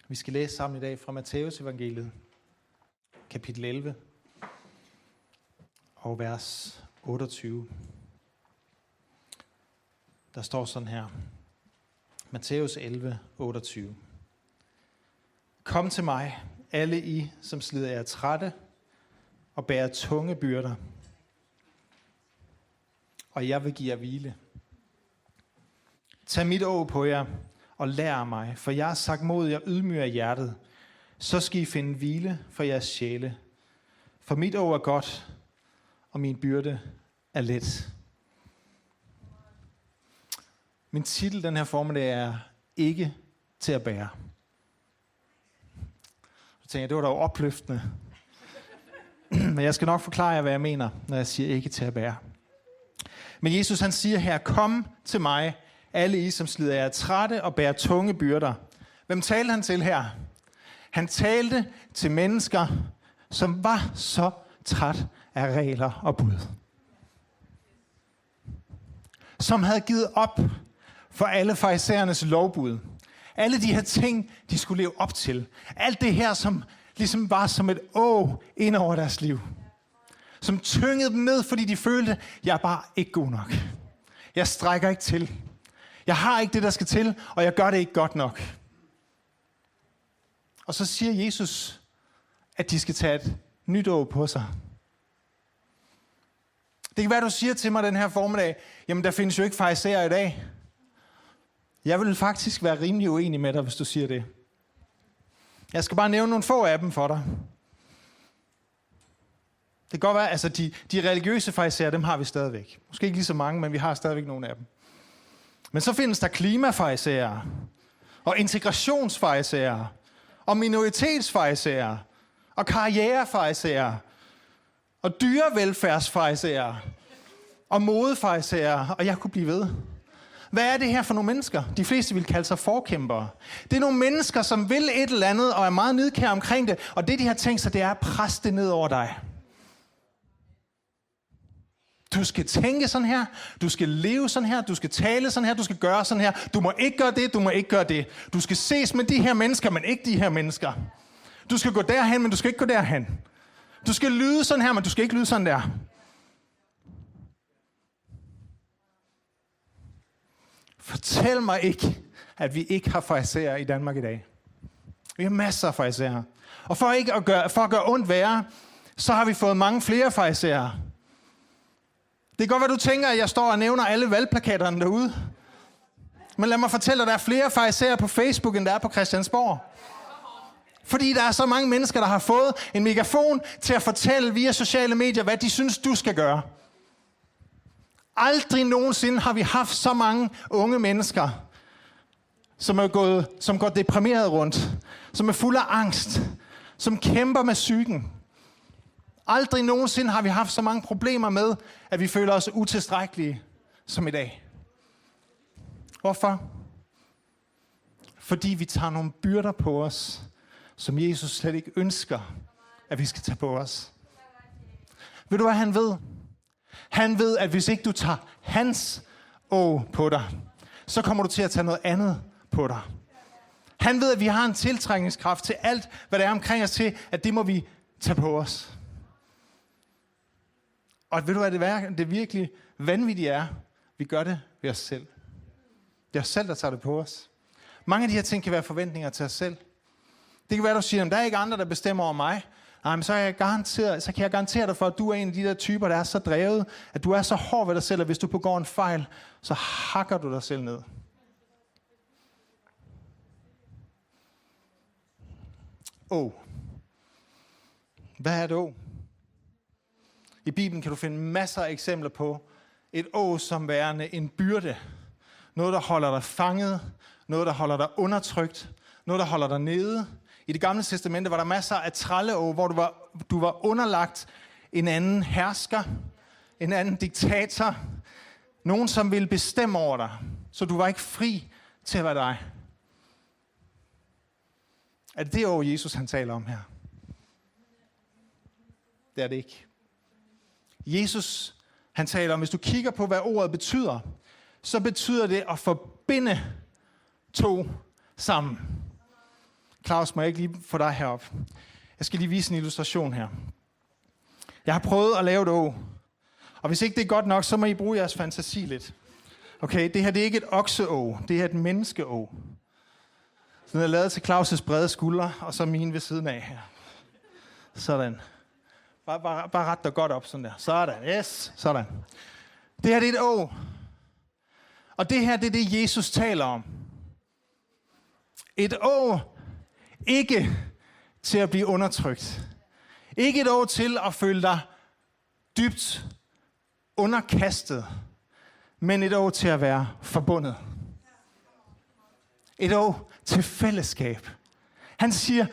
Vi skal læse sammen i dag fra Matthæus evangeliet, kapitel 11 og vers 28. Der står sådan her. Matthæus 11, 28. Kom til mig, alle I, som slider jer trætte og bærer tunge byrder, og jeg vil give jer hvile. Tag mit åg på jer og lær af mig, for jeg har sagt mod jer ydmyg af hjertet. Så skal I finde hvile for jeres sjæle. For mit åg er godt, og min byrde er let. Min titel den her formiddag er ikke til at bære. Så tænker jeg, det var dog opløftende. Men jeg skal nok forklare jer, hvad jeg mener, når jeg siger ikke til at bære. Men Jesus han siger her, kom til mig, alle I, som slider jer trætte og bærer tunge byrder. Hvem talte han til her? Han talte til mennesker, som var så træt af regler og bud. Som havde givet op for alle farisæernes lovbud. Alle de her ting, de skulle leve op til. Alt det her, som ligesom var som et åg ind over deres liv. Som tyngede dem ned, fordi de følte, jeg er bare ikke god nok. Jeg strækker ikke til. Jeg har ikke det, der skal til, og jeg gør det ikke godt nok. Og så siger Jesus, at de skal tage et nyt åg på sig. Det kan være, du siger til mig den her formiddag, jamen der findes jo ikke farisæere i dag. Jeg vil faktisk være rimelig uenig med dig, hvis du siger det. Jeg skal bare nævne nogle få af dem for dig. Det kan godt være, altså de religiøse farisæere, dem har vi stadigvæk. Måske ikke lige så mange, men vi har stadigvæk nogle af dem. Men så findes der klimafarisæere, og integrationsfarisæere, og minoritetsfarisæere, og karrierefarisæere, og dyrevelfærdsfarisæere, og modefarisæere, og jeg kunne blive ved. Hvad er det her for nogle mennesker? De fleste vil kalde sig forkæmpere. Det er nogle mennesker, som vil et eller andet, og er meget nidkære omkring det, og det, de har tænkt sig, det er at presse det ned over dig. Du skal tænke sådan her, du skal leve sådan her, du skal tale sådan her, du skal gøre sådan her. Du må ikke gøre det, du må ikke gøre det. Du skal ses med de her mennesker, men ikke de her mennesker. Du skal gå derhen, men du skal ikke gå derhen. Du skal lyde sådan her, men du skal ikke lyde sådan der. Fortæl mig ikke, at vi ikke har farisæere i Danmark i dag. Vi har masser af farisæere. Og for at gøre ondt værre, så har vi fået mange flere farisæere. Det kan godt være, du tænker, at jeg står og nævner alle valgplakaterne derude. Men lad mig fortælle dig, at der er flere farisæere på Facebook, end der er på Christiansborg. Fordi der er så mange mennesker, der har fået en megafon til at fortælle via sociale medier, hvad de synes, du skal gøre. Aldrig nogensinde har vi haft så mange unge mennesker, som går deprimeret rundt, som er fuld af angst, som kæmper med psyken. Aldrig nogensinde har vi haft så mange problemer med, at vi føler os utilstrækkelige som i dag. Hvorfor? Fordi vi tager nogle byrder på os, som Jesus slet ikke ønsker, at vi skal tage på os. Ved du, hvad han ved? Han ved, at hvis ikke du tager hans åg på dig, så kommer du til at tage noget andet på dig. Han ved, at vi har en tiltrækningskraft til alt, hvad der er omkring os til, at det må vi tage på os. Og ved du, hvad det virkelig vanvittige er? Vi gør det ved os selv. Det er os selv, der tager det på os. Mange af de her ting kan være forventninger til os selv. Det kan være, at du siger, at der er ikke andre, der bestemmer over mig. Nej, men så kan jeg garantere dig for, at du er en af de der typer, der er så drevet, at du er så hård ved dig selv, at hvis du begår en fejl, så hakker du dig selv ned. Hvad er et åg? I Bibelen kan du finde masser af eksempler på et åg som værende en byrde. Noget, der holder dig fanget. Noget, der holder dig undertrykt. Noget, der holder dig nede. I Det Gamle Testamente var der masser af trælleåg, hvor du var underlagt en anden hersker, en anden diktator. Nogen, som ville bestemme over dig. Så du var ikke fri til at være dig. Er det åg, Jesus han taler om her? Det er det ikke. Jesus, han taler om, hvis du kigger på, hvad ordet betyder, så betyder det at forbinde to sammen. Claus, må jeg ikke lige få dig herop? Jeg skal lige vise en illustration her. Jeg har prøvet at lave et å. Og hvis ikke det er godt nok, så må I bruge jeres fantasi lidt. Okay, det her det er ikke et okseå, det er et menneskeå. Så den er lavet til Claus' brede skuldre, og så mine ved siden af her. Sådan. Bare ret dig godt op sådan der. Sådan, yes, sådan. Det her det er et å. Og det her det er det, Jesus taler om. Et å, ikke til at blive undertrykt. Ikke et å til at føle dig dybt underkastet, men et å til at være forbundet. Et å til fællesskab. Han siger,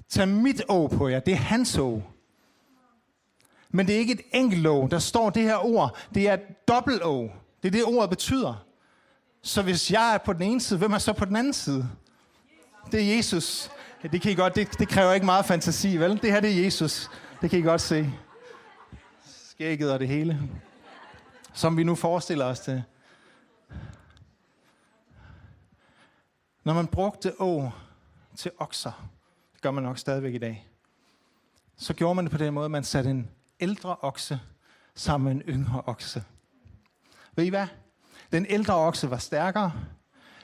tag mit å på jer, det er hans å. Men det er ikke et enkelt å. Der står det her ord, det er et dobbelt å. Det er det, ordet betyder. Så hvis jeg er på den ene side, hvem er så på den anden side? Det er Jesus. Ja, det kan I godt, det kræver ikke meget fantasi, vel? Det her, det er Jesus. Det kan I godt se. Skægget og det hele. Som vi nu forestiller os det. Når man brugte å til okser, det gør man nok stadigvæk i dag, så gjorde man det på den måde, at man satte en ældre okse sammen med en yngre okse. Ved I hvad? Den ældre okse var stærkere,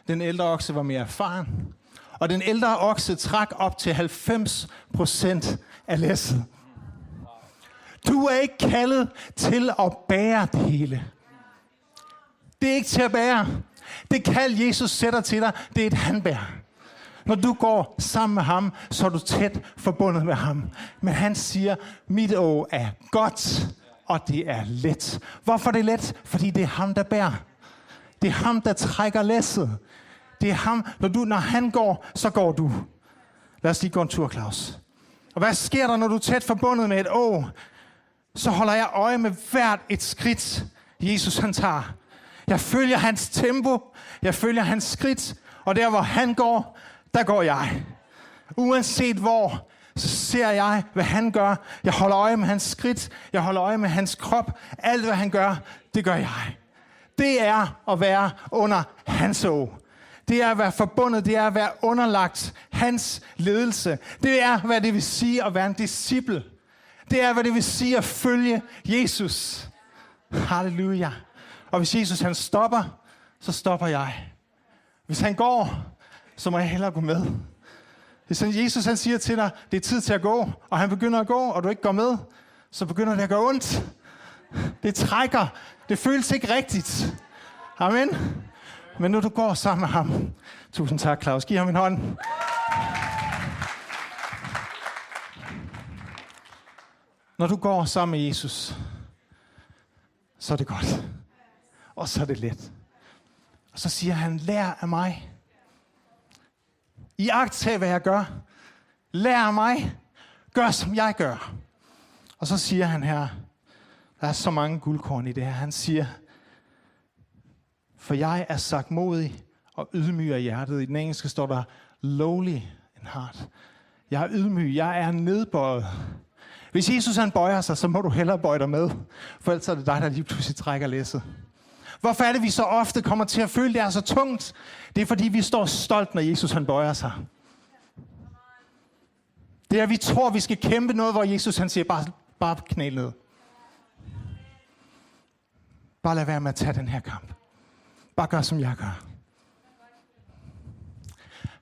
den ældre okse var mere erfaren, og den ældre okse trak op til 90% af læsset. Du er ikke kaldet til at bære det hele. Det er ikke til at bære. Det kald Jesus sætter til dig, det er et handbær. Når du går sammen med ham, så er du tæt forbundet med ham. Men han siger, mit å er godt, og det er let. Hvorfor er det let? Fordi det er ham, der bærer. Det er ham, der trækker læsset. Det er ham, når han går, så går du. Lad os lige gå en tur, Claus. Og hvad sker der, når du er tæt forbundet med et å? Så holder jeg øje med hvert et skridt, Jesus han tager. Jeg følger hans tempo, jeg følger hans skridt, og der hvor han går, der går jeg. Uanset hvor, så ser jeg, hvad han gør. Jeg holder øje med hans skridt, jeg holder øje med hans krop. Alt hvad han gør, det gør jeg. Det er at være under hans å. Det er at være forbundet, det er at være underlagt hans ledelse. Det er, hvad det vil sige at være en disciple. Det er, hvad det vil sige at følge Jesus. Halleluja. Og hvis Jesus han stopper, så stopper jeg. Hvis han går, så må jeg hellere gå med. Hvis Jesus han siger til dig, det er tid til at gå, og han begynder at gå, og du ikke går med, så begynder det at gøre ondt. Det trækker. Det føles ikke rigtigt. Amen. Men når du går sammen med ham. Tusind tak, Claus. Giv ham en hånd. Når du går sammen med Jesus, så er det godt. Og så er det let. Og så siger han, lær af mig. Iagttag, hvad jeg gør. Lær af mig. Gør, som jeg gør. Og så siger han her, der er så mange guldkorn i det her. Han siger, for jeg er sagtmodig og ydmyg af hjertet. I den engelske står der, lowly in heart. Jeg er ydmyg, jeg er nedbøjet. Hvis Jesus han bøjer sig, så må du hellere bøje dig med. For ellers er det dig, der lige pludselig trækker læsset. Hvorfor er det, vi så ofte kommer til at føle, det er så tungt? Det er, fordi vi står stolt, når Jesus han bøjer sig. Det er, at vi tror, vi skal kæmpe noget, hvor Jesus han siger, bare knæl ned. Bare lad være med at tage den her kamp. Bare gør, som jeg gør.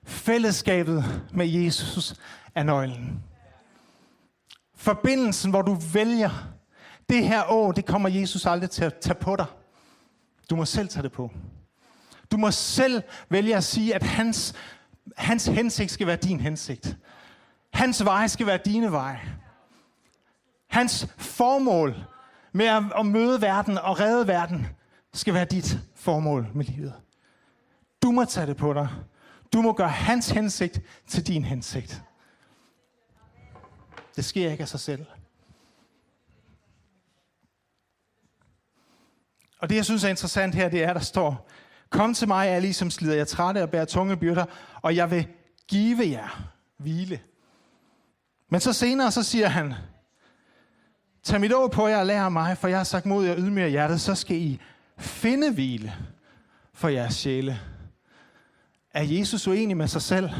Fællesskabet med Jesus er nøglen. Forbindelsen, hvor du vælger, det her å, det kommer Jesus aldrig til at tage på dig. Du må selv tage det på. Du må selv vælge at sige, at hans hensigt skal være din hensigt. Hans veje skal være dine veje. Hans formål med at møde verden og redde verden skal være dit formål med livet. Du må tage det på dig. Du må gøre hans hensigt til din hensigt. Det sker ikke af sig selv. Og det, jeg synes er interessant her, det er, der står, kom til mig, alle I som slider jer trætte og bærer tunge byrder, og jeg vil give jer hvile. Men så senere, så siger han, tag mit å på jer og lær af mig, for jeg har sagt mod jer ydmyge hjertet, så skal I finde hvile for jeres sjæle. Er Jesus uenig med sig selv?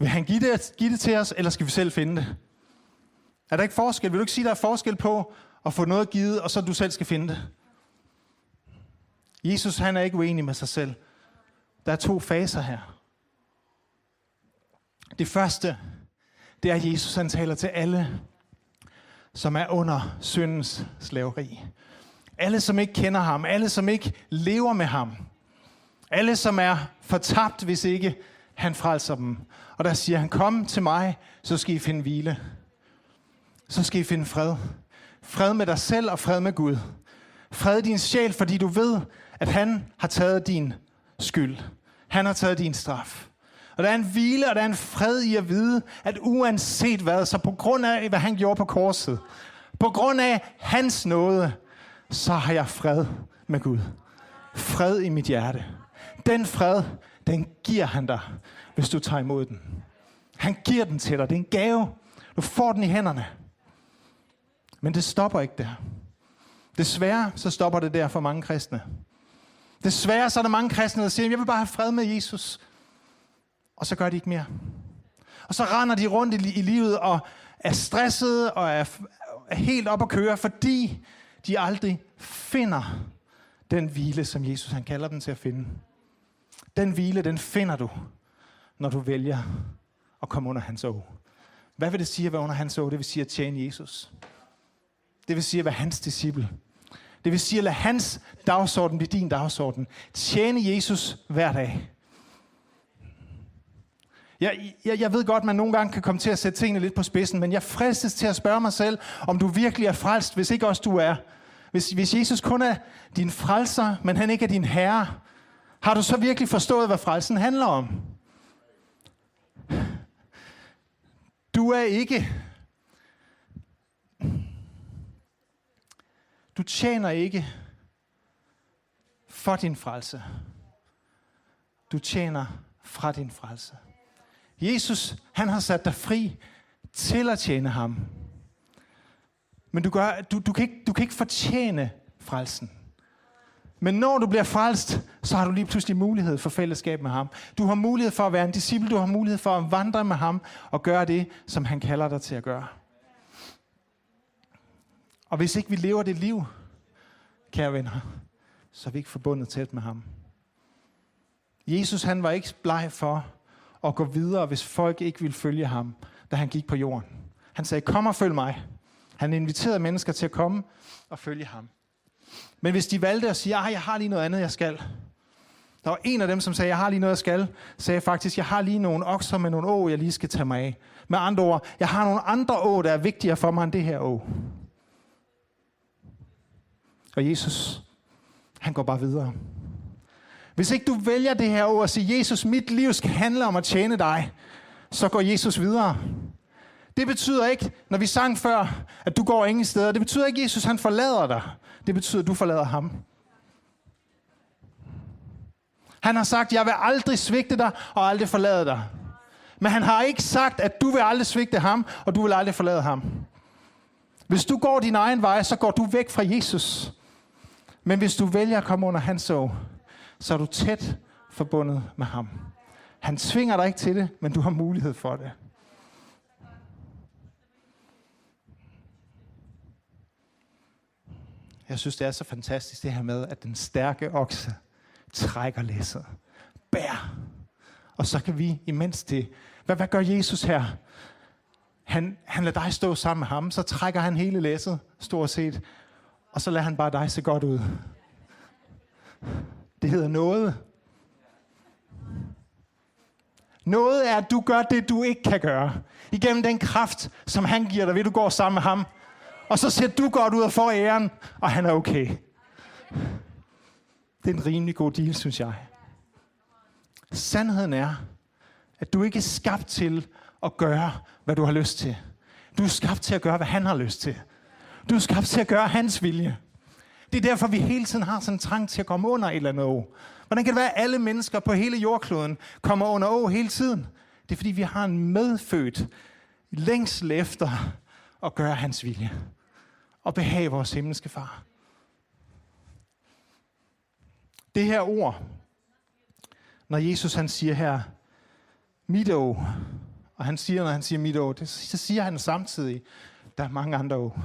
Vil han give det til os, eller skal vi selv finde det? Er der ikke forskel? Vil du ikke sige, der er forskel på at få noget givet, og så du selv skal finde det? Jesus, han er ikke uenig med sig selv. Der er 2 faser her. Det første, det er, at Jesus han taler til alle, som er under syndens slaveri. Alle, som ikke kender ham. Alle, som ikke lever med ham. Alle, som er fortabt, hvis ikke han frelser dem. Og der siger han, kom til mig, så skal I finde hvile. Så skal I finde fred. Fred med dig selv og fred med Gud. Fred i din sjæl, fordi du ved, at han har taget din skyld. Han har taget din straf. Og der er en hvile, og der er en fred i at vide, at uanset hvad, så på grund af, hvad han gjorde på korset, på grund af hans nåde, så har jeg fred med Gud. Fred i mit hjerte. Den fred, den giver han dig, hvis du tager imod den. Han giver den til dig. Det er en gave. Du får den i hænderne. Men det stopper ikke der. Desværre så stopper det der for mange kristne. Desværre så er der mange kristne, der siger, jeg vil bare have fred med Jesus. Og så gør de ikke mere. Og så render de rundt i livet og er stressede og er helt op at køre, fordi de aldrig finder den hvile, som Jesus han kalder dem til at finde. Den hvile, den finder du, når du vælger at komme under hans åg. Hvad vil det sige at være under hans åg? Det vil sige at tjene Jesus. Det vil sige at være hans disciple. Det vil sige at lade hans dagsorden blive din dagsorden. Tjene Jesus hver dag. Jeg ved godt, at man nogle gange kan komme til at sætte tingene lidt på spidsen, men jeg fristes til at spørge mig selv, om du virkelig er frelst, hvis ikke også du er. Hvis Jesus kun er din frelser, men han ikke er din herre, har du så virkelig forstået, hvad frelsen handler om? Du tjener ikke for din frelse. Du tjener fra din frelse. Jesus, han har sat dig fri til at tjene ham. Men du kan ikke fortjene frelsen. Men når du bliver frelst, så har du lige pludselig mulighed for fællesskab med ham. Du har mulighed for at være en disciple, du har mulighed for at vandre med ham og gøre det, som han kalder dig til at gøre. Og hvis ikke vi lever det liv, kære venner, så er vi ikke forbundet tæt med ham. Jesus, han var ikke bleg for at gå videre, hvis folk ikke ville følge ham, da han gik på jorden. Han sagde, kom og følg mig. Han inviterede mennesker til at komme og følge ham. Men hvis de valgte at sige, jeg har lige noget andet, jeg skal. Der var en af dem, som sagde, jeg har lige noget, jeg skal. Sagde faktisk, jeg har lige nogle okser med nogle å, jeg lige skal tage mig af. Med andre ord, jeg har nogle andre å, der er vigtigere for mig end det her å. Og Jesus, han går bare videre. Hvis ikke du vælger det her ord og siger, Jesus, mit liv skal handle om at tjene dig, så går Jesus videre. Det betyder ikke, når vi sang før, at du går ingen steder. Det betyder ikke, at Jesus han forlader dig. Det betyder, at du forlader ham. Han har sagt, jeg vil aldrig svigte dig og aldrig forlade dig. Men han har ikke sagt, at du vil aldrig svigte ham, og du vil aldrig forlade ham. Hvis du går din egen vej, så går du væk fra Jesus. Men hvis du vælger at komme under hans åg, så er du tæt forbundet med ham. Han tvinger dig ikke til det, men du har mulighed for det. Jeg synes, det er så fantastisk det her med, at den stærke okse trækker læsset. Bær. Og så kan vi imens det. Hvad gør Jesus her? Han lader dig stå sammen med ham, så trækker han hele læsset, stort set. Og så lader han bare dig se godt ud. Det hedder noget. Noget er, at du gør det, du ikke kan gøre. Igennem den kraft, som han giver dig, ved du går sammen med ham. Og så ser du godt ud og får æren, og han er okay. Det er en rimelig god deal, synes jeg. Sandheden er, at du ikke er skabt til at gøre, hvad du har lyst til. Du er skabt til at gøre, hvad han har lyst til. Du er skabt til at gøre hans vilje. Det er derfor, vi hele tiden har sådan en trang til at komme under et eller andet å. Hvordan kan det være, at alle mennesker på hele jordkloden kommer under å hele tiden? Det er fordi, vi har en medfødt længsel efter at gøre hans vilje. Og behage vores himmelske far. Det her ord, når Jesus han siger her, mit å, Og han siger, når han siger mit å, så siger han samtidig, der er mange andre å.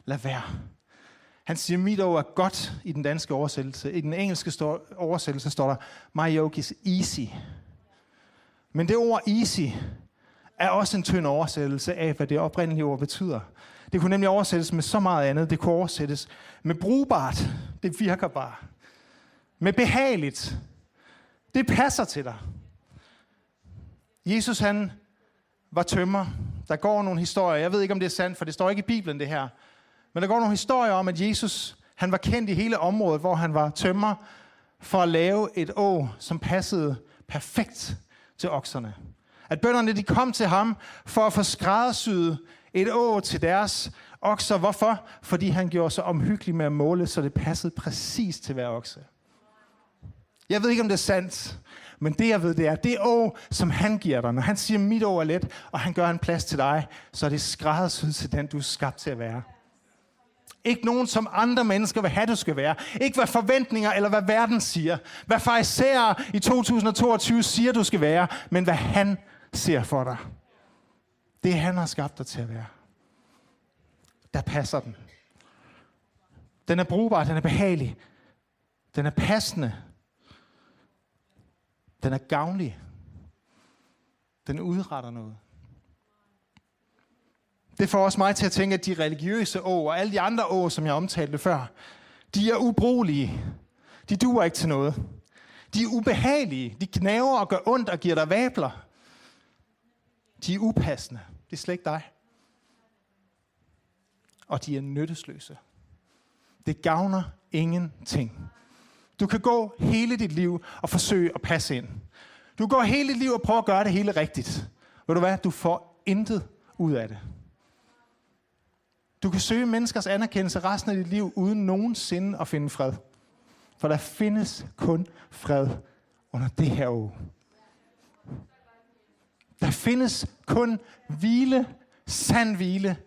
Lad være. Han siger, mit å er godt i den danske oversættelse. I den engelske oversættelse står der, my yoke is easy. Men det ord easy er også en tynd oversættelse af, hvad det oprindelige ord betyder. Det kunne nemlig oversættes med så meget andet. Det kunne oversættes med brugbart. Det virker bare. Med behageligt. Det passer til dig. Jesus, han var tømrer. Der går nogle historier. Jeg ved ikke, om det er sandt, for det står ikke i Bibelen, det her. Men der går nogle historier om, at Jesus, han var kendt i hele området, hvor han var tømrer, for at lave et å, som passede perfekt til okserne. At bønderne, de kom til ham for at få skræddersyet et å til deres okser. Hvorfor? Fordi han gjorde sig omhyggelig med at måle, så det passede præcis til hver okse. Jeg ved ikke, om det er sandt, men det jeg ved, det er, det å, som han giver dig. Når han siger, mit å er let, og han gør en plads til dig, så er det skræddersyet til den, du er skabt til at være. Ikke nogen, som andre mennesker vil have, du skal være. Ikke hvad forventninger eller hvad verden siger. Hvad farisæere i 2022 siger, du skal være, men hvad han ser for dig. Det han har skabt dig til at være. Der passer den. Den er brugbar, den er behagelig. Den er passende. Den er gavnlig. Den udretter noget. Det får også mig til at tænke, at de religiøse å og alle de andre å, som jeg omtalte før, de er ubrugelige. De duer ikke til noget. De er ubehagelige. De gnaver og gør ondt og giver dig vabler. De er upassende. Det er slet ikke dig. Og de er nyttesløse. Det gavner ingenting. Du kan gå hele dit liv og forsøge at passe ind. Du går hele dit liv og prøver at gøre det hele rigtigt. Ved du hvad? Du får intet ud af det. Du kan søge menneskers anerkendelse resten af dit liv, uden nogensinde at finde fred. For der findes kun fred under det her å. Der findes kun hvile, sand hvile,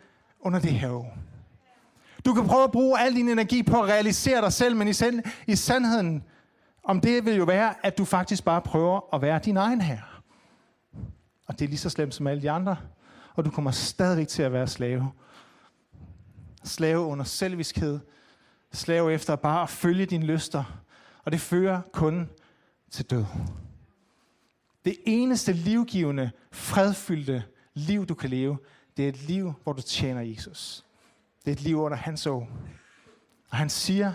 under det her å. Du kan prøve at bruge al din energi på at realisere dig selv, men i sandheden om det vil jo være, at du faktisk bare prøver at være din egen herre. Og det er lige så slemt som alle de andre, og du kommer stadigvæk til at være slave. Slave under selviskhed. Slave efter bare at følge dine lyster. Og det fører kun til død. Det eneste livgivende, fredfyldte liv, du kan leve, det er et liv, hvor du tjener Jesus. Det er et liv under hans å. Og han siger,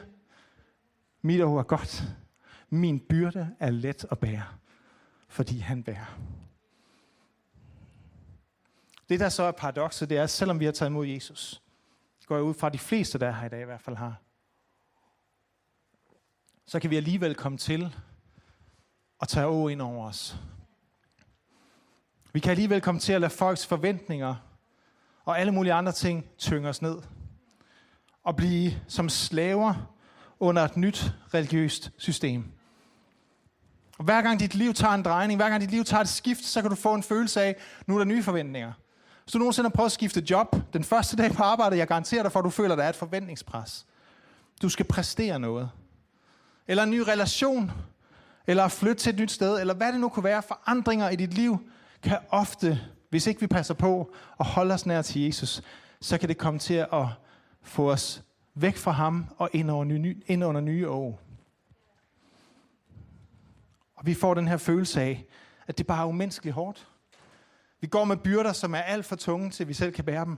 mit å er godt. Min byrde er let at bære, fordi han bærer. Det der så er paradokset, det er, at selvom vi har taget imod Jesus, går jeg ud fra de fleste, der er her i dag i hvert fald har, så kan vi alligevel komme til at tage å ind over os. Vi kan alligevel komme til at lade folks forventninger og alle mulige andre ting tynge os ned. Og blive som slaver under et nyt religiøst system. Og hver gang dit liv tager en drejning, hver gang dit liv tager et skift, så kan du få en følelse af, nu er der nye forventninger. Hvis du nogensinde har prøvet at skifte job, den første dag på arbejdet, jeg garanterer dig for, at du føler, at der er et forventningspres. Du skal præstere noget. Eller en ny relation, eller at flytte til et nyt sted, eller hvad det nu kunne være, forandringer i dit liv, kan ofte, hvis ikke vi passer på og holder os nær til Jesus, så kan det komme til at få os væk fra ham og ind under nye å. Og vi får den her følelse af, at det bare er umenneskeligt hårdt. Vi går med byrder, som er alt for tunge, til vi selv kan bære dem.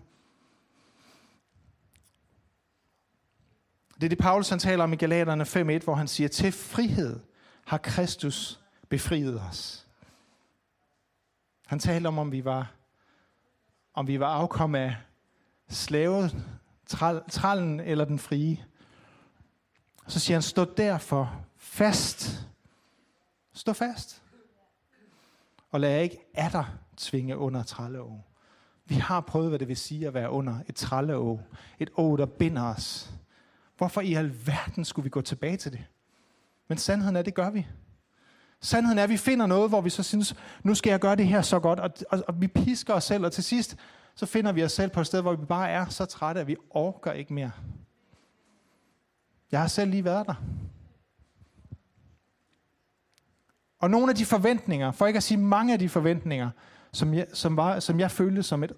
Det er det, Paulus han taler om i Galaterne 5:1, hvor han siger, til frihed har Kristus befriet os. Han taler om vi var afkom af slavet, trællen eller den frie. Så siger han, stå derfor fast. Stå fast. Og lad jer ikke atter tvinge under trælleå. Vi har prøvet, hvad det vil sige at være under et trælleå. Et å, der binder os. Hvorfor i alverden skulle vi gå tilbage til det? Men sandheden er, det gør vi. Sandheden er, at vi finder noget, hvor vi så synes, nu skal jeg gøre det her så godt, og vi pisker os selv, og til sidst, så finder vi os selv på et sted, hvor vi bare er så trætte, at vi orker ikke mere. Jeg har selv lige været der. Og nogle af de forventninger, for ikke at sige mange af de forventninger, som jeg følte som et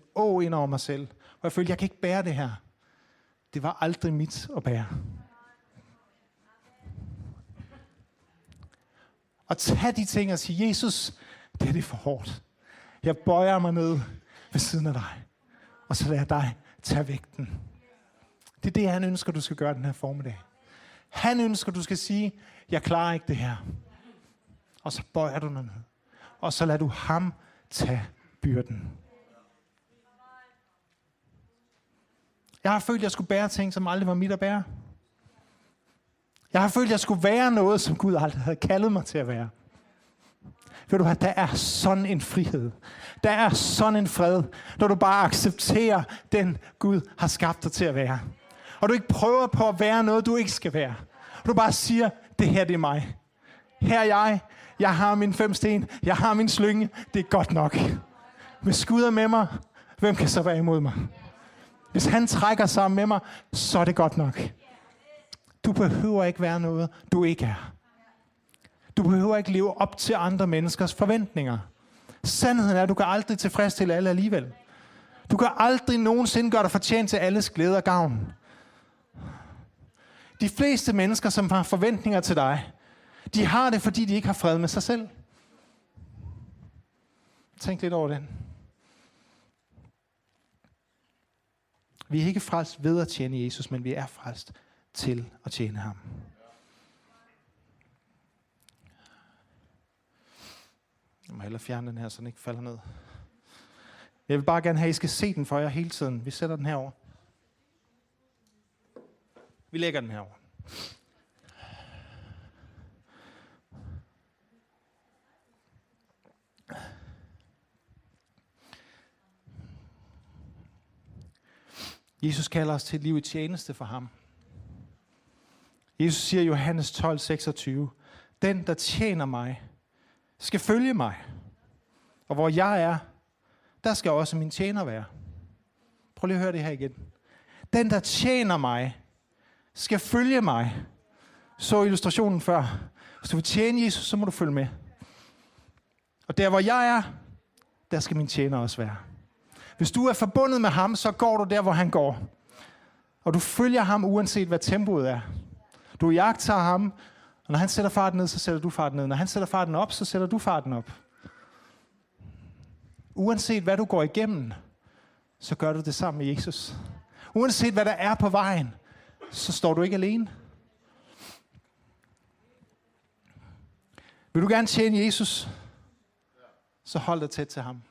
ind over mig selv. Og jeg følte, jeg kan ikke bære det her. Det var aldrig mit at bære. Og tage de ting og sige, Jesus, det er for hårdt. Jeg bøjer mig ned ved siden af dig. Og så lader jeg dig tage vægten. Det er det, han ønsker, du skal gøre den her formiddag. Han ønsker, du skal sige, jeg klarer ikke det her. Og så bøjer du ned. Og så lader du ham tage byrden. Jeg har følt, at jeg skulle bære ting, som aldrig var mit at bære. Jeg har følt, at jeg skulle være noget, som Gud aldrig havde kaldet mig til at være. Ved du hvad, der er sådan en frihed. Der er sådan en fred, når du bare accepterer den Gud har skabt dig til at være. Og du ikke prøver på at være noget, du ikke skal være. Og du bare siger, det her det er mig. Her er jeg har min 5 sten, jeg har min slynge, det er godt nok. Hvis Gud er med mig, hvem kan så være imod mig? Hvis han trækker sammen med mig, så er det godt nok. Du behøver ikke være noget, du ikke er. Du behøver ikke leve op til andre menneskers forventninger. Sandheden er, at du kan aldrig tilfredsstille alle alligevel. Du kan aldrig nogensinde gøre dig fortjent til alles glæde og gavn. De fleste mennesker, som har forventninger til dig, de har det, fordi de ikke har fred med sig selv. Tænk lidt over den. Vi er ikke frelst ved at tjene Jesus, men vi er frelst til at tjene ham. Jeg må hellere fjerne den her, så den ikke falder ned. Jeg vil bare gerne have, at I skal se den for jer hele tiden. Vi sætter den herover. Vi lægger den herover. Jesus kalder os til et liv i tjeneste for ham. Jesus siger i Johannes 12:26, den, der tjener mig, skal følge mig. Og hvor jeg er, der skal også min tjener være. Prøv lige at høre det her igen. Den, der tjener mig, skal følge mig. Så illustrationen før. Hvis du vil tjene Jesus, så må du følge med. Og der, hvor jeg er, der skal min tjener også være. Hvis du er forbundet med ham, så går du der, hvor han går. Og du følger ham, uanset hvad tempoet er. Du jagter ham, og når han sætter farten ned, så sætter du farten ned. Når han sætter farten op, så sætter du farten op. Uanset hvad du går igennem, så gør du det sammen med Jesus. Uanset hvad der er på vejen, så står du ikke alene. Vil du gerne tjene Jesus, så hold dig tæt til ham.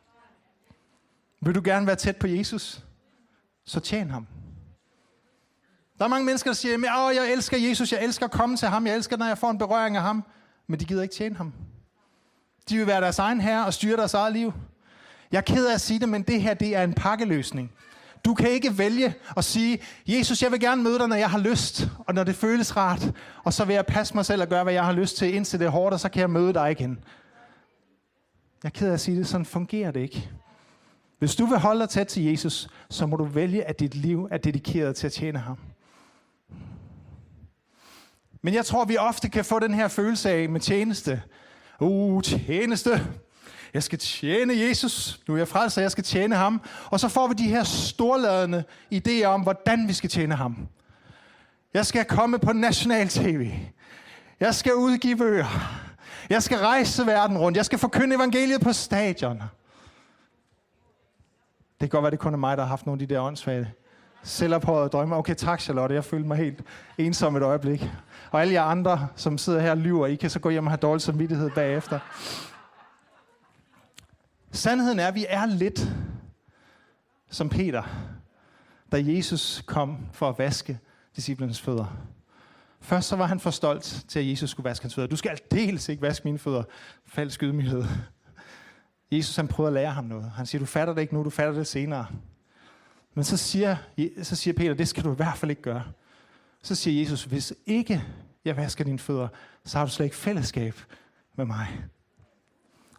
Vil du gerne være tæt på Jesus, så tjen ham. Der er mange mennesker, der siger, jeg elsker Jesus, jeg elsker at komme til ham, jeg elsker, når jeg får en berøring af ham, men de gider ikke tjene ham. De vil være deres egen herre og styre deres eget liv. Jeg er ked af at sige det, men det her, det er en pakkeløsning. Du kan ikke vælge at sige, Jesus, jeg vil gerne møde dig, når jeg har lyst, og når det føles rart, og så vil jeg passe mig selv og gøre, hvad jeg har lyst til, indtil det er hårdt, og så kan jeg møde dig igen. Jeg er ked af at sige det, sådan fungerer det ikke. Hvis du vil holde dig tæt til Jesus, så må du vælge, at dit liv er dedikeret til at tjene ham. Men jeg tror, vi ofte kan få den her følelse af med tjeneste. Tjeneste. Jeg skal tjene Jesus. Nu er jeg frelst, så jeg skal tjene ham. Og så får vi de her storladende idéer om, hvordan vi skal tjene ham. Jeg skal komme på national tv. Jeg skal udgive bøger. Jeg skal rejse verden rundt. Jeg skal forkynde evangeliet på stadioner. Det kan godt være, det kun er mig, der har haft nogle af de der åndssvage selvophøjede drømme. Okay, tak Charlotte, jeg følte mig helt ensom et øjeblik. Og alle jer andre, som sidder her og lyver, I kan så gå hjem og have dårlig samvittighed bagefter. Sandheden er, at vi er lidt som Peter, da Jesus kom for at vaske disciplernes fødder. Først så var han for stolt til, at Jesus skulle vaske hans fødder. Du skal aldeles ikke vaske mine fødder. Falsk ydmyghed. Jesus han prøvede at lære ham noget. Han siger, du fatter det ikke nu, du fatter det senere. Men så siger Peter, det skal du i hvert fald ikke gøre. Så siger Jesus, hvis ikke jeg vasker dine fødder, så har du slet ikke fællesskab med mig.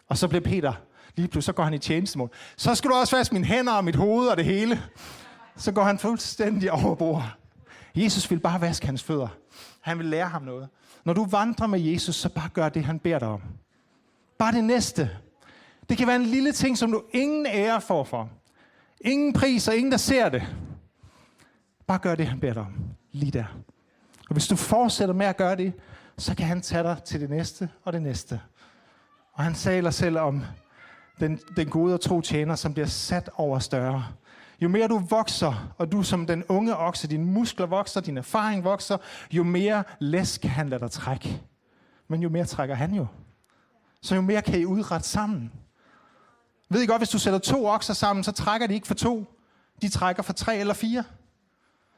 Og så bliver Peter, lige pludselig, så går han i tjenestemål. Så skal du også vaske mine hænder og mit hoved og det hele. Så går han fuldstændig over bord. Jesus vil bare vaske hans fødder. Han vil lære ham noget. Når du vandrer med Jesus, så bare gør det, han beder dig om. Bare det næste. Det kan være en lille ting, som du ingen ære får for. Ingen pris og ingen, der ser det. Bare gør det, han beder dig om. Lige der. Og hvis du fortsætter med at gøre det, så kan han tage dig til det næste og det næste. Og han taler selv om den gode og tro tjener, som bliver sat over større. Jo mere du vokser, og du som den unge okse, dine muskler vokser, din erfaring vokser, jo mere læs kan han lade dig trække. Men jo mere trækker han jo. Så jo mere kan I udrette sammen. Ved I godt, hvis du sætter 2 okser sammen, så trækker de ikke for 2. De trækker for 3 eller 4.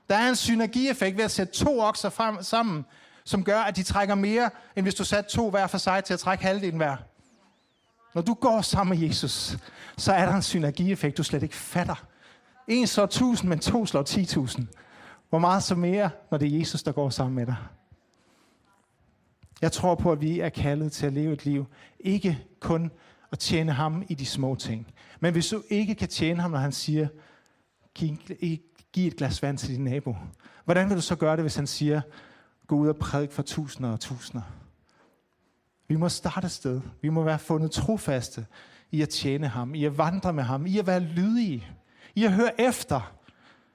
Der er en synergieffekt ved at sætte 2 okser sammen, som gør, at de trækker mere, end hvis du satte 2 hver for sig til at trække halvdelen hver. Når du går sammen med Jesus, så er der en synergieffekt, du slet ikke fatter. 1 slår 1000, men 2 slår 10.000. Hvor meget så mere, når det er Jesus, der går sammen med dig? Jeg tror på, at vi er kaldet til at leve et liv, ikke kun at tjene ham i de små ting. Men hvis du ikke kan tjene ham, når han siger, giv et glas vand til din nabo. Hvordan vil du så gøre det, hvis han siger, gå ud og prædik for tusinder og tusinder? Vi må starte et sted. Vi må være fundet trofaste i at tjene ham, i at vandre med ham, i at være lydige, i at høre efter.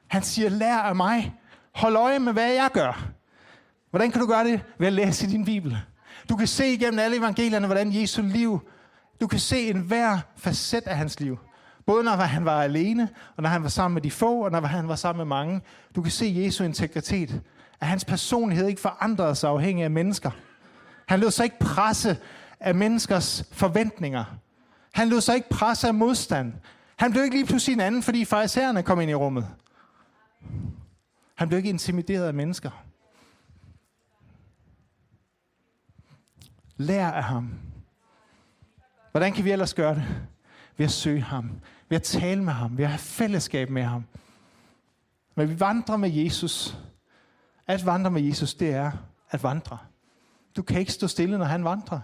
Han siger, lær af mig. Hold øje med, hvad jeg gør. Hvordan kan du gøre det? Ved at læse i din Bibel. Du kan se igennem alle evangelierne, hvordan Jesu liv, du kan se enhver facet af hans liv. Både når han var alene, og når han var sammen med de få, og når han var sammen med mange. Du kan se Jesu integritet. At hans personlighed ikke forandrede sig afhængig af mennesker. Han lod sig ikke presse af menneskers forventninger. Han lod sig ikke presse af modstand. Han blev ikke lige pludselig en anden, fordi farisæerne kom ind i rummet. Han blev ikke intimideret af mennesker. Lær af ham. Hvordan kan vi ellers gøre det? Ved at søge ham. Ved at tale med ham. Ved at have fællesskab med ham. Men vi vandrer med Jesus. At vandre med Jesus, det er at vandre. Du kan ikke stå stille, når han vandrer.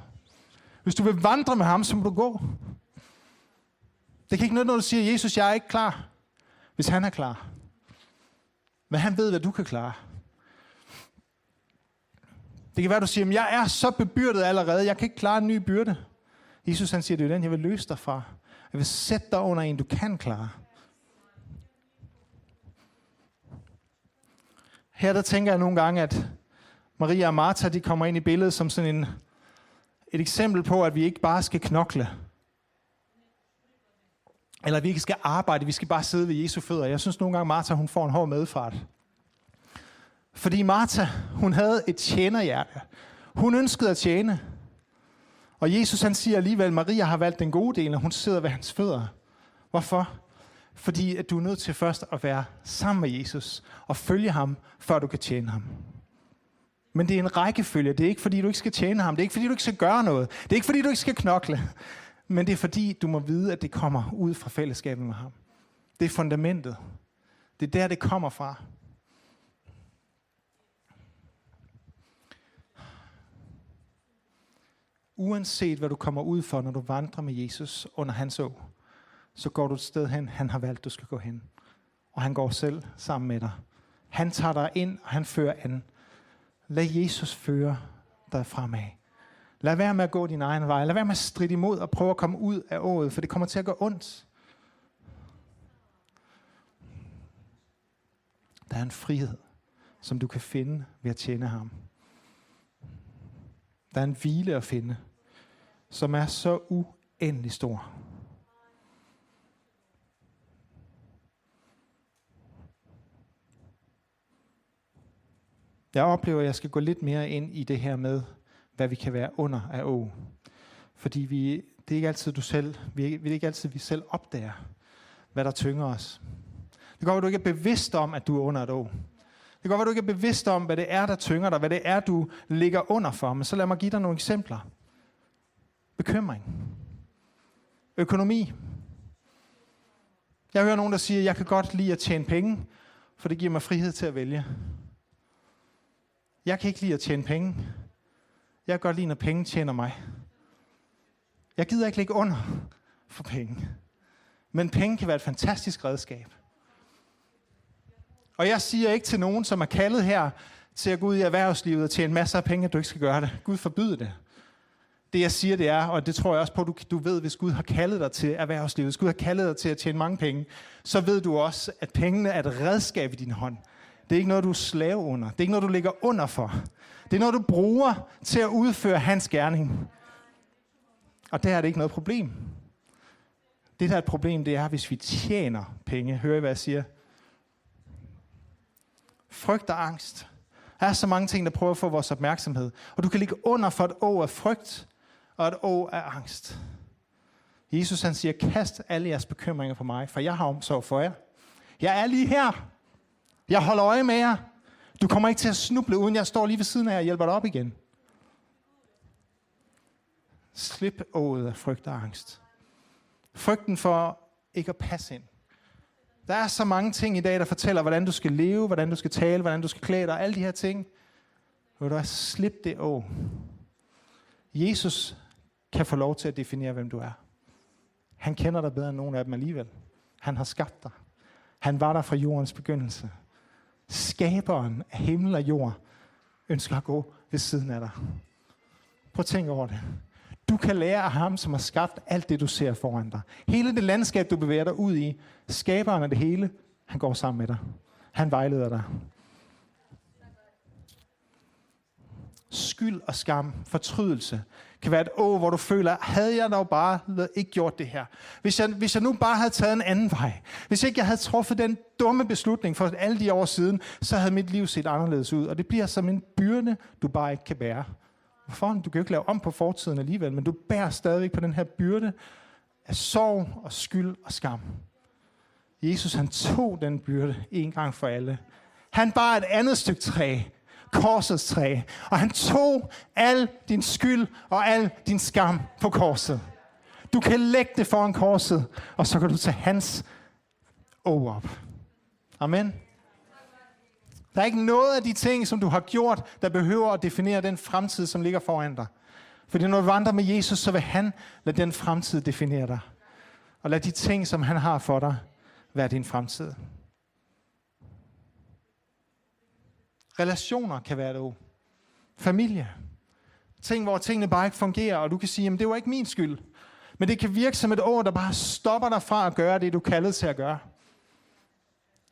Hvis du vil vandre med ham, så må du gå. Det kan ikke noget, når du siger, Jesus, jeg er ikke klar. Hvis han er klar. Men han ved, hvad du kan klare. Det kan være, du siger, jeg er så bebyrdet allerede, jeg kan ikke klare en ny byrde. Jesus han siger, det er den, jeg vil løse dig fra. Jeg vil sætte dig under en, du kan klare. Her der tænker jeg nogle gange, at Maria og Martha, de kommer ind i billedet som sådan et eksempel på, at vi ikke bare skal knokle. Eller vi ikke skal arbejde, vi skal bare sidde ved Jesu fødder. Jeg synes nogle gange, Martha hun får en hård medfart. Fordi Martha, hun havde et tjenerhjerte. Hun ønskede at tjene. Og Jesus han siger alligevel, Maria har valgt den gode del, og hun sidder ved hans fødder. Hvorfor? Fordi at du er nødt til først at være sammen med Jesus og følge ham, før du kan tjene ham. Men det er en rækkefølge. Det er ikke fordi, du ikke skal tjene ham. Det er ikke fordi, du ikke skal gøre noget. Det er ikke fordi, du ikke skal knokle. Men det er fordi, du må vide, at det kommer ud fra fællesskabet med ham. Det er fundamentet. Det er der, det kommer fra. Uanset hvad du kommer ud for, når du vandrer med Jesus under hans å, så går du et sted hen, han har valgt, du skal gå hen. Og han går selv sammen med dig. Han tager dig ind, og han fører an. Lad Jesus føre dig fremad. Lad være med at gå din egen vej. Lad være med at stride imod og prøve at komme ud af ået, for det kommer til at gå ondt. Der er en frihed, som du kan finde ved at tjene ham. Der er en hvile at finde, som er så uendelig stor. Jeg oplever, at jeg skal gå lidt mere ind i det her med, hvad vi kan være under af å. Fordi det er ikke altid vi selv opdager, hvad der tynger os. Det kan godt være, du ikke er bevidst om, at du er under et å. Det kan godt være, du ikke er bevidst om, hvad det er, der tynger dig, hvad det er, du ligger under for. Men så lad mig give dig nogle eksempler. Bekymring. Økonomi. Jeg hører nogen, der siger, at jeg kan godt lide at tjene penge, for det giver mig frihed til at vælge. Jeg kan ikke lide at tjene penge. Jeg kan godt lide, når penge tjener mig. Jeg gider ikke ligge under for penge. Men penge kan være et fantastisk redskab. Og jeg siger ikke til nogen, som er kaldet her til at gå ud i erhvervslivet og tjene masser af penge, at du ikke skal gøre det. Gud forbyde det. Det jeg siger, det er, og det tror jeg også på, du ved, hvis Gud har kaldet dig til erhvervslivet, hvis Gud har kaldet dig til at tjene mange penge, så ved du også, at pengene er et redskab i din hånd. Det er ikke noget, du er slave under. Det er ikke noget, du ligger under for. Det er noget, du bruger til at udføre hans gerning. Og der er det ikke noget problem. Det der er et problem, det er, hvis vi tjener penge. Hører I, hvad jeg siger? Frygt og angst. Der er så mange ting, der prøver at få vores opmærksomhed. Og du kan ligge under for et åg af frygt og et åg af angst. Jesus han siger, kast alle jeres bekymringer på mig, for jeg har omsorg for jer. Jeg er lige her. Jeg holder øje med jer. Du kommer ikke til at snuble, uden jeg står lige ved siden af jer og hjælper dig op igen. Slip åget af frygt og angst. Frygten for ikke at passe ind. Der er så mange ting i dag, der fortæller, hvordan du skal leve, hvordan du skal tale, hvordan du skal klæde dig, alle de her ting. Vil du slip det åg. Jesus kan få lov til at definere, hvem du er. Han kender dig bedre end nogen af dem alligevel. Han har skabt dig. Han var der fra jordens begyndelse. Skaberen af himmel og jord ønsker at gå ved siden af dig. Prøv at tænke over det. Du kan lære af ham, som har skabt alt det, du ser foran dig. Hele det landskab, du bevæger dig ud i, skaberen af det hele, han går sammen med dig. Han vejleder dig. Skyld og skam, fortrydelse, kan være et åg, hvor du føler, havde jeg dog bare ikke gjort det her. Hvis jeg nu bare havde taget en anden vej. Hvis ikke jeg havde truffet den dumme beslutning for alle de år siden, så havde mit liv set anderledes ud. Og det bliver som en byrde, du bare ikke kan bære. Hvorfor? Du kan jo ikke lave om på fortiden alligevel, men du bærer stadigvæk på den her byrde af sorg og skyld og skam. Jesus han tog den byrde en gang for alle. Han bar et andet stykke træ, korsets træ, og han tog al din skyld og al din skam på korset. Du kan lægge det foran korset, og så kan du tage hans åg op. Amen. Der er ikke noget af de ting, som du har gjort, der behøver at definere den fremtid, som ligger foran dig. Fordi når du vandrer med Jesus, så vil han lade den fremtid definere dig. Og lad de ting, som han har for dig, være din fremtid. Relationer kan være det jo. Familie. Ting, hvor tingene bare ikke fungerer, og du kan sige, jamen det var ikke min skyld. Men det kan virke som et ord, der bare stopper dig fra at gøre det, du kaldede til at gøre.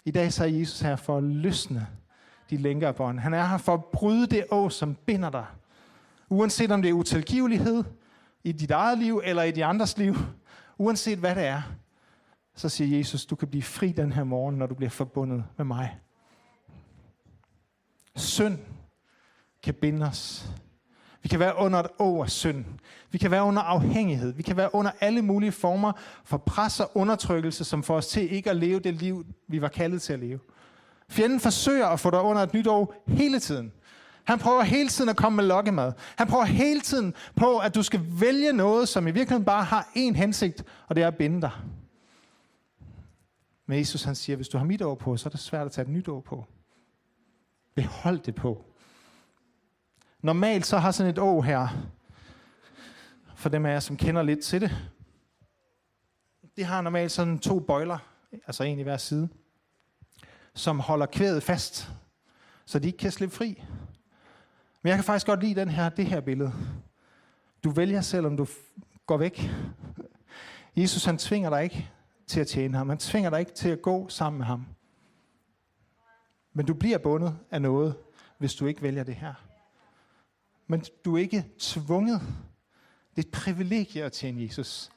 I dag så er Jesus her for at løsne de lænker af bånd. Han er her for at bryde det åg, som binder dig. Uanset om det er utilgivelighed i dit eget liv eller i de andres liv. Uanset hvad det er, så siger Jesus, du kan blive fri den her morgen, når du bliver forbundet med mig. Synd kan binde os. Vi kan være under et åg af synd. Vi kan være under afhængighed. Vi kan være under alle mulige former for pres og undertrykkelse, som får os til ikke at leve det liv, vi var kaldet til at leve. Fjenden forsøger at få dig under et nyt åg hele tiden. Han prøver hele tiden at komme med lokkemad. Han prøver hele tiden på, at du skal vælge noget, som i virkeligheden bare har én hensigt, og det er at binde dig. Men Jesus han siger, hvis du har mit åg på, så er det svært at tage et nyt åg på. Behold det på. Normalt så har sådan et åg her, for dem af jer, som kender lidt til det, det har normalt sådan 2 bøjler, altså en i hver side, som holder kvædet fast, så de ikke kan slippe fri. Men jeg kan faktisk godt lide det her billede. Du vælger selv, om du går væk. Jesus han tvinger dig ikke til at tjene ham. Han tvinger dig ikke til at gå sammen med ham. Men du bliver bundet af noget, hvis du ikke vælger det her. Men du er ikke tvunget. Det er et privilegie at tjene Jesus.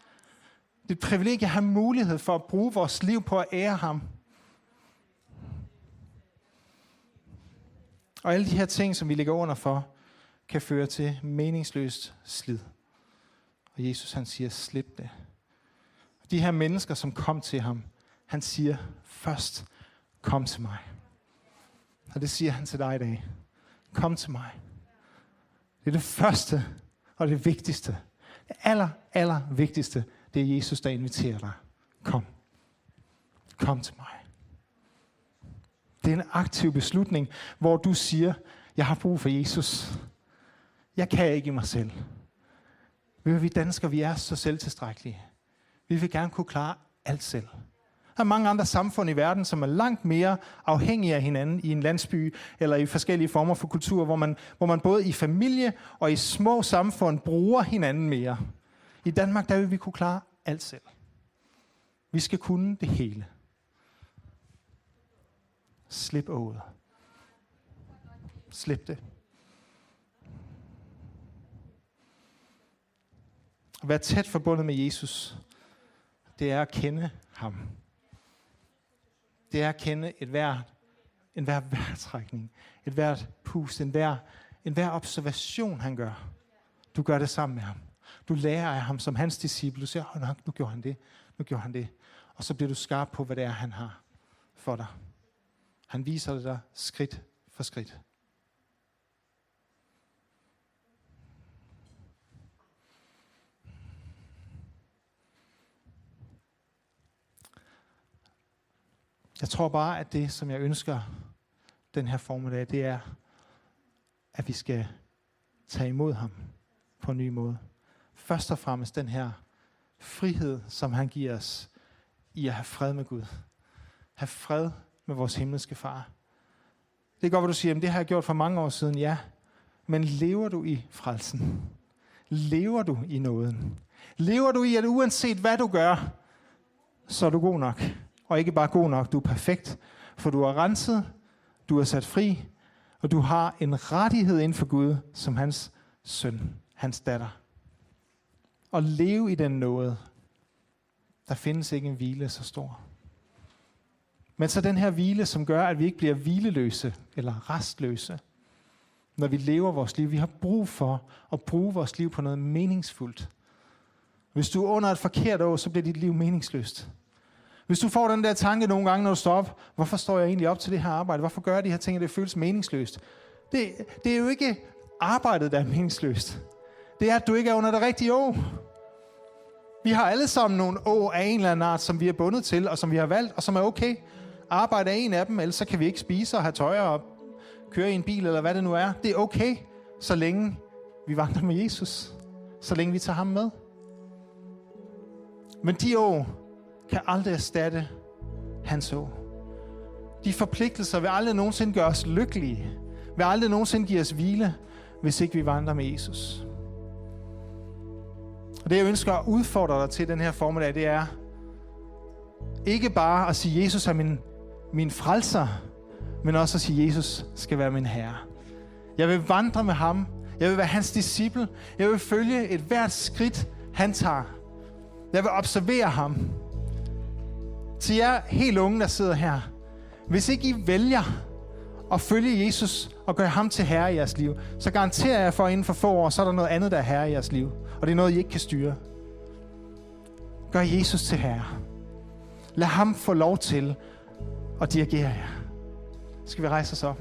Det er et privilegie at have mulighed for at bruge vores liv på at ære ham. Og alle de her ting, som vi ligger under for, kan føre til meningsløst slid. Og Jesus han siger, slip det. De her mennesker, som kom til ham, han siger, først kom til mig. Og det siger han til dig i dag. Kom til mig. Det er det første og det vigtigste. Det aller vigtigste, det er Jesus, der inviterer dig. Kom. Kom til mig. Det er en aktiv beslutning, hvor du siger, jeg har brug for Jesus. Jeg kan ikke i mig selv. Vi danskere, vi er så selvtilstrækkelige. Vi vil gerne kunne klare alt selv. Der er mange andre samfund i verden, som er langt mere afhængige af hinanden i en landsby eller i forskellige former for kultur, hvor man både i familie og i små samfund bruger hinanden mere. I Danmark, der vil vi kunne klare alt selv. Vi skal kunne det hele. Slip åget. Slip det. At være tæt forbundet med Jesus, det er at kende ham. Det er at kende enhver vejrtrækning, et hvert pust, enhver observation, han gør. Du gør det sammen med ham. Du lærer af ham som hans disciple. Du siger, nu gjorde han det, nu gjorde han det. Og så bliver du skarp på, hvad det er, han har for dig. Han viser det dig skridt for skridt. Jeg tror bare, at det, som jeg ønsker den her formiddag, det er, at vi skal tage imod ham på en ny måde. Først og fremmest den her frihed, som han giver os i at have fred med Gud. Have fred med vores himmelske far. Det er godt, hvad du siger, men det har jeg gjort for mange år siden, ja. Men lever du i frelsen? Lever du i nåden? Lever du i, at uanset hvad du gør, så er du god nok? Og ikke bare god nok, du er perfekt, for du er renset, du er sat fri, og du har en rettighed inden for Gud som hans søn, hans datter. Og leve i den nåde. Der findes ikke en hvile så stor. Men så den her hvile, som gør, at vi ikke bliver hvileløse eller restløse, når vi lever vores liv. Vi har brug for at bruge vores liv på noget meningsfuldt. Hvis du er under et forkert år, så bliver dit liv meningsløst. Hvis du får den der tanke nogle gange, når du står op, hvorfor står jeg egentlig op til det her arbejde? Hvorfor gør jeg de her ting, at det føles meningsløst? Det er jo ikke arbejdet, der er meningsløst. Det er, at du ikke er under det rigtige år. Vi har alle sammen nogle år af en eller anden art, som vi er bundet til, og som vi har valgt, og som er okay. Arbejde er en af dem, ellers så kan vi ikke spise og have tøj og køre i en bil, eller hvad det nu er. Det er okay, så længe vi vandrer med Jesus. Så længe vi tager ham med. Men de år kan aldrig erstatte hans år. De forpligtelser vil aldrig nogensinde gøre os lykkelige. Vil aldrig nogensinde give os hvile, hvis ikke vi vandrer med Jesus. Og det jeg ønsker at udfordre dig til den her formiddag, det er ikke bare at sige, Jesus er min frelser, men også at sige, Jesus skal være min herre. Jeg vil vandre med ham. Jeg vil være hans disciple. Jeg vil følge et hvert skridt, han tager. Jeg vil observere ham. Til jer helt unge, der sidder her. Hvis ikke I vælger at følge Jesus og gøre ham til herre i jeres liv, så garanterer jeg for, at inden for få år, så er der noget andet, der er herre i jeres liv. Og det er noget, I ikke kan styre. Gør Jesus til herre. Lad ham få lov til at dirigere jer. Skal vi rejse os op?